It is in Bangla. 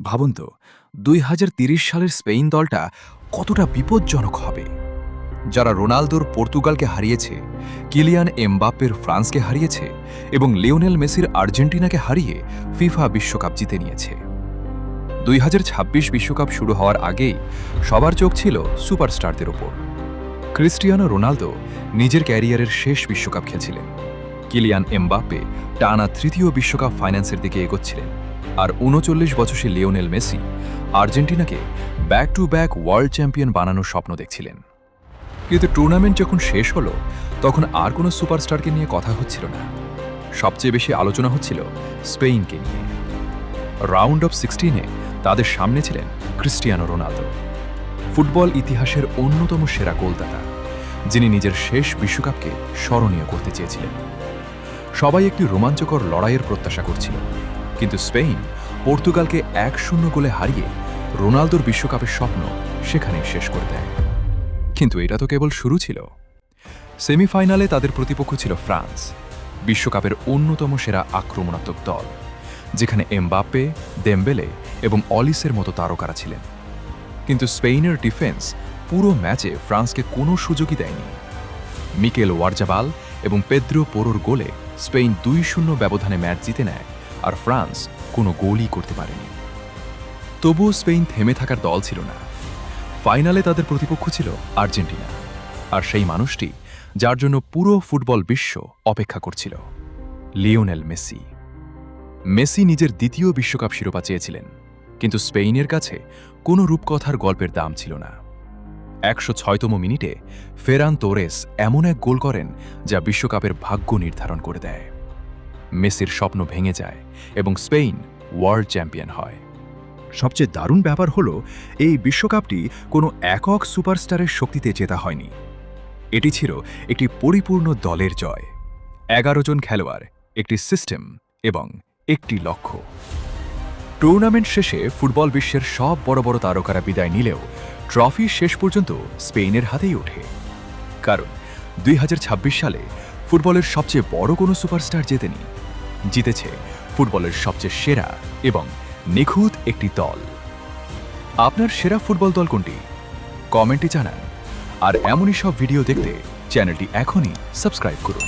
ভাবুন তো ২০৩০ সালের স্পেন দলটা কতটা বিপজ্জনক হবে। যারা রোনালদোর পর্তুগালকে হারিয়েছে, কিলিয়ান এমবাপ্পের ফ্রান্সকে হারিয়েছে এবং লিওনেল মেসির আর্জেন্টিনাকে হারিয়ে ফিফা বিশ্বকাপ জিতে নিয়েছে। ২০২৬ বিশ্বকাপ শুরু হওয়ার আগেই সবার চোখ ছিল সুপারস্টারদের ওপর। ক্রিস্টিয়ানো রোনালদো নিজের ক্যারিয়ারের শেষ বিশ্বকাপ খেলছিলেন, কিলিয়ান এমবাপ্পে টানা তৃতীয় বিশ্বকাপ ফাইন্যান্সের দিকে এগোচ্ছিলেন, আর ৩৯ বছরের লিওনেল মেসি আর্জেন্টিনাকে back to back world champion বানানোর স্বপ্ন দেখছিলেন। কিন্তু টুর্নামেন্ট যখন শেষ হলো তখন আর কোনো সুপারস্টারকে নিয়ে কথা হচ্ছিল না। সবচেয়ে বেশি আলোচনা হচ্ছিল স্পেনকে নিয়ে। রাউন্ড অফ 16-এ তাদের সামনে ছিলেন ক্রিস্টিয়ানো রোনালদো, ফুটবল ইতিহাসের অন্যতম সেরা গোলদাতা, যিনি নিজের শেষ বিশ্বকাপকে স্মরণীয় করতে চেয়েছিলেন। সবাই একটি রোমাঞ্চকর লড়াইয়ের প্রত্যাশা করছিল, কিন্তু স্পেন পর্তুগালকে ১-০ গোলে হারিয়ে রোনালদোর বিশ্বকাপের স্বপ্ন সেখানেই শেষ করে দেয়। কিন্তু এটা তো কেবল শুরু ছিল। সেমিফাইনালে তাদের প্রতিপক্ষ ছিল ফ্রান্স, বিশ্বকাপের অন্যতম সেরা আক্রমণাত্মক দল, যেখানে এমবাপ্পে, দেমবেলে এবং অলিসের মতো তারকারা ছিলেন। কিন্তু স্পেনের ডিফেন্স পুরো ম্যাচে ফ্রান্সকে কোনো সুযোগই দেয়নি। মিকেল ওয়ারজাবাল এবং পেদ্রো পোরোর গোলে স্পেন ২-০ ব্যবধানে ম্যাচ জিতে নেয়, আর ফ্রান্স কোনো গোলই করতে পারেনি। তবুও স্পেন থেমে থাকার দল ছিল না। ফাইনালে তাদের প্রতিপক্ষ ছিল আর্জেন্টিনা, আর সেই মানুষটি যার জন্য পুরো ফুটবল বিশ্ব অপেক্ষা করছিল, লিওনেল মেসি। মেসি নিজের দ্বিতীয় বিশ্বকাপ শিরোপা চেয়েছিলেন, কিন্তু স্পেনের কাছে কোনো রূপকথার গল্পের দাম ছিল না। ১০৬তম মিনিটে ফেরান তোরেস এমন এক গোল করেন যা বিশ্বকাপের ভাগ্য নির্ধারণ করে দেয়। মেসির স্বপ্ন ভেঙে যায় এবং স্পেন ওয়ার্ল্ড চ্যাম্পিয়ন হয়। সবচেয়ে দারুণ ব্যাপার হল, এই বিশ্বকাপটি কোনো একক সুপারস্টারের শক্তিতে জেতা হয়নি। এটি ছিল একটি পরিপূর্ণ দলের জয়। ১১ জন খেলোয়াড়, একটি সিস্টেম এবং একটি লক্ষ্য। টুর্নামেন্ট শেষে ফুটবল বিশ্বের সব বড় বড় তারকারা বিদায় নিলেও ট্রফি শেষ পর্যন্ত স্পেনের হাতেই ওঠে। কারণ ২০২৬ সালে ফুটবলের সবচেয়ে বড় কোনো সুপারস্টার জেতেনি, জিতেছে ফুটবলের সবচেয়ে সেরা এবং নিখুঁত একটি দল। আপনার সেরা ফুটবল দল কোনটি? কমেন্টে জানান। আর এমনই সব ভিডিও দেখতে চ্যানেলটি এখনই সাবস্ক্রাইব করুন।